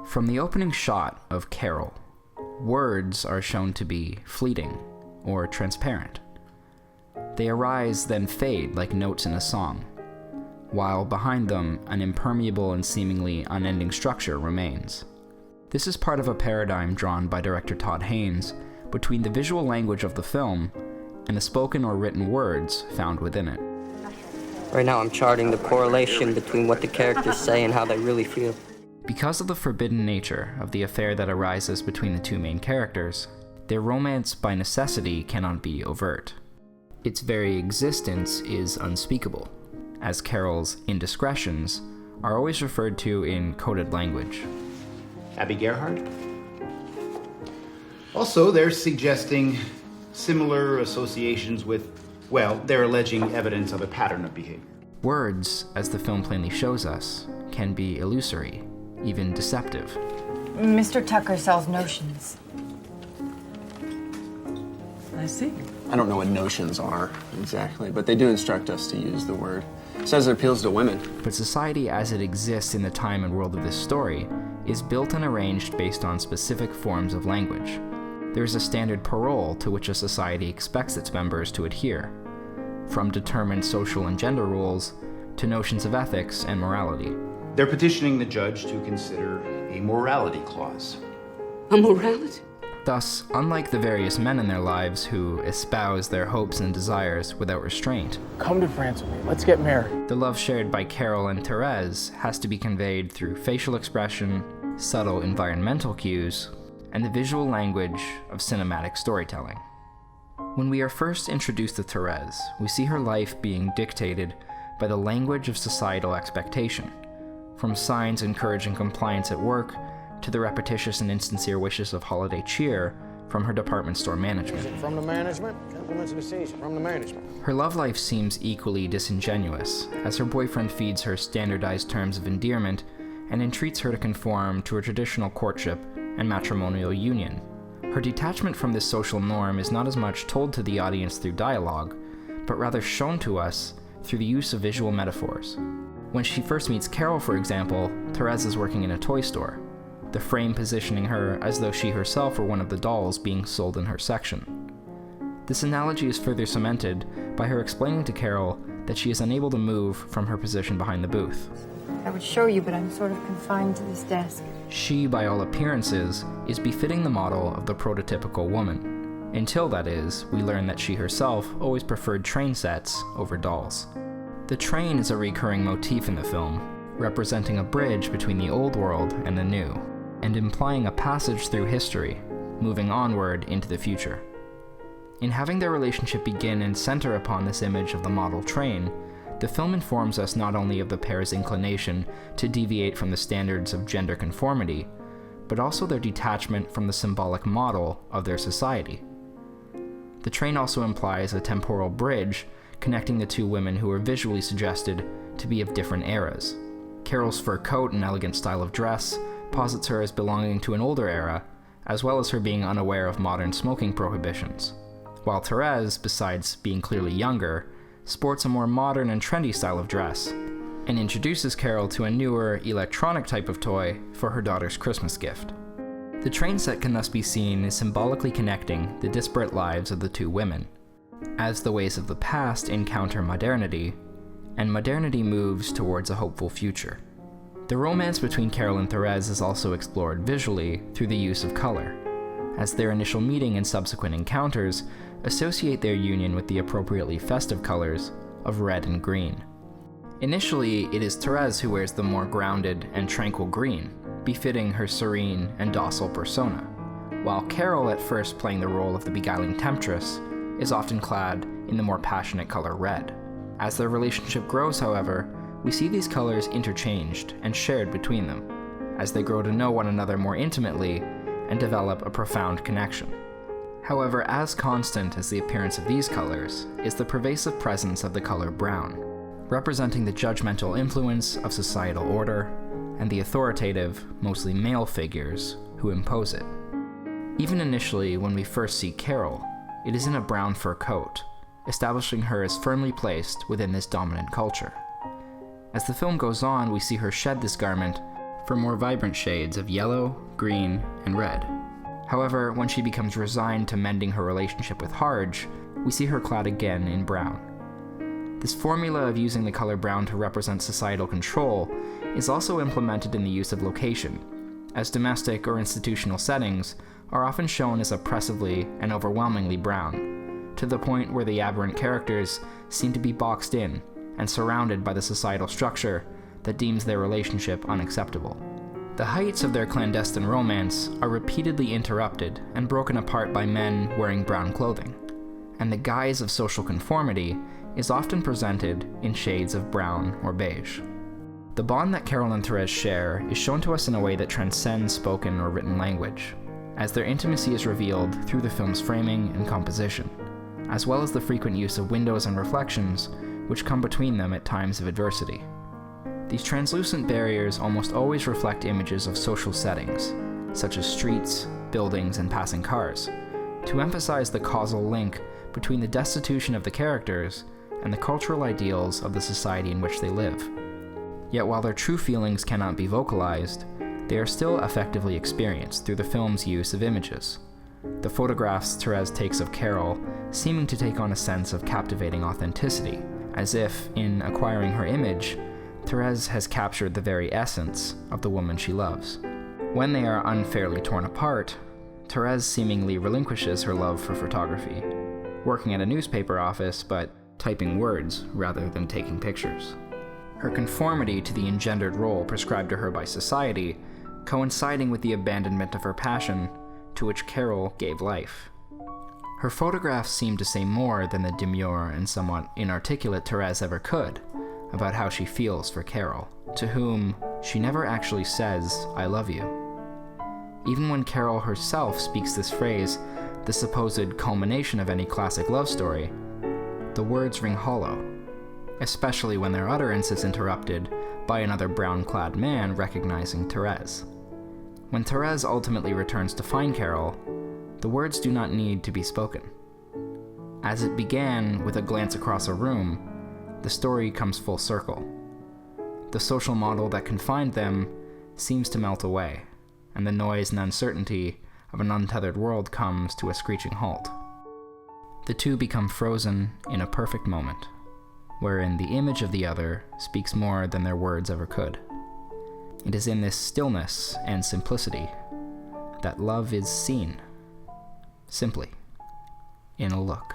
From the opening shot of Carol, words are shown to be fleeting or transparent. They arise, then fade like notes in a song, while behind them an impermeable and seemingly unending structure remains. This is part of a paradigm drawn by director Todd Haynes between the visual language of the film and the spoken or written words found within it. Right now I'm charting the correlation between what the characters say and how they really feel. Because of the forbidden nature of the affair that arises between the two main characters, their romance by necessity cannot be overt. Its very existence is unspeakable, as Carol's indiscretions are always referred to in coded language. Abby Gerhard? Also, they're suggesting similar associations with, well, they're alleging evidence of a pattern of behavior. Words, as the film plainly shows us, can be illusory, even deceptive. Mr. Tucker sells notions. I see. I don't know what notions are exactly, but they do instruct us to use the word. It says it appeals to women. But society as it exists in the time and world of this story is built and arranged based on specific forms of language. There is a standard parole to which a society expects its members to adhere, from determined social and gender rules to notions of ethics and morality. They're petitioning the judge to consider a morality clause. A morality? Thus, unlike the various men in their lives who espouse their hopes and desires without restraint, Come to France with me. Let's get married. the love shared by Carol and Therese has to be conveyed through facial expression, subtle environmental cues, and the visual language of cinematic storytelling. When we are first introduced to Therese, we see her life being dictated by the language of societal expectation, from signs encouraging compliance at work to the repetitious and insincere wishes of holiday cheer from her department store management. From the management, compliments of the season. From the management. Her love life seems equally disingenuous, as her boyfriend feeds her standardized terms of endearment and entreats her to conform to a traditional courtship and matrimonial union. Her detachment from this social norm is not as much told to the audience through dialogue, but rather shown to us through the use of visual metaphors. When she first meets Carol, for example, Therese is working in a toy store, the frame positioning her as though she herself were one of the dolls being sold in her section. This analogy is further cemented by her explaining to Carol that she is unable to move from her position behind the booth. I would show you, but I'm sort of confined to this desk. She, by all appearances, is befitting the model of the prototypical woman. Until, that is, we learn that she herself always preferred train sets over dolls. The train is a recurring motif in the film, representing a bridge between the old world and the new, and implying a passage through history, moving onward into the future. In having their relationship begin and center upon this image of the model train, the film informs us not only of the pair's inclination to deviate from the standards of gender conformity, but also their detachment from the symbolic model of their society. The train also implies a temporal bridge connecting the two women who are visually suggested to be of different eras. Carol's fur coat and elegant style of dress posits her as belonging to an older era, as well as her being unaware of modern smoking prohibitions, while Therese, besides being clearly younger, sports a more modern and trendy style of dress, and introduces Carol to a newer, electronic type of toy for her daughter's Christmas gift. The train set can thus be seen as symbolically connecting the disparate lives of the two women, as the ways of the past encounter modernity, and modernity moves towards a hopeful future. The romance between Carol and Therese is also explored visually through the use of color, as their initial meeting and subsequent encounters associate their union with the appropriately festive colors of red and green. Initially, it is Therese who wears the more grounded and tranquil green, befitting her serene and docile persona, while Carol, at first playing the role of the beguiling temptress, is often clad in the more passionate color red. As their relationship grows, however, we see these colors interchanged and shared between them, as they grow to know one another more intimately and develop a profound connection. However, as constant as the appearance of these colors is the pervasive presence of the color brown, representing the judgmental influence of societal order and the authoritative, mostly male figures who impose it. Even initially, when we first see Carol, it is in a brown fur coat, establishing her as firmly placed within this dominant culture. As the film goes on, we see her shed this garment for more vibrant shades of yellow, green, and red. However, when she becomes resigned to mending her relationship with Harge, we see her clad again in brown. This formula of using the color brown to represent societal control is also implemented in the use of location, as domestic or institutional settings are often shown as oppressively and overwhelmingly brown, to the point where the aberrant characters seem to be boxed in and surrounded by the societal structure that deems their relationship unacceptable. The heights of their clandestine romance are repeatedly interrupted and broken apart by men wearing brown clothing, and the guise of social conformity is often presented in shades of brown or beige. The bond that Carol and Therese share is shown to us in a way that transcends spoken or written language, as their intimacy is revealed through the film's framing and composition, as well as the frequent use of windows and reflections which come between them at times of adversity. These translucent barriers almost always reflect images of social settings, such as streets, buildings, and passing cars, to emphasize the causal link between the destitution of the characters and the cultural ideals of the society in which they live. Yet while their true feelings cannot be vocalized, they are still effectively experienced through the film's use of images. The photographs Therese takes of Carol seeming to take on a sense of captivating authenticity, as if, in acquiring her image, Therese has captured the very essence of the woman she loves. When they are unfairly torn apart, Therese seemingly relinquishes her love for photography, working at a newspaper office but typing words rather than taking pictures. Her conformity to the engendered role prescribed to her by society, coinciding with the abandonment of her passion, to which Carol gave life. Her photographs seem to say more than the demure and somewhat inarticulate Therese ever could about how she feels for Carol, to whom she never actually says, "I love you." Even when Carol herself speaks this phrase, the supposed culmination of any classic love story, the words ring hollow, especially when their utterance is interrupted by another brown-clad man recognizing Therese. When Therese ultimately returns to find Carol, the words do not need to be spoken. As it began with a glance across a room, the story comes full circle. The social model that confined them seems to melt away, and the noise and uncertainty of an untethered world comes to a screeching halt. The two become frozen in a perfect moment, wherein the image of the other speaks more than their words ever could. It is in this stillness and simplicity that love is seen, simply, in a look.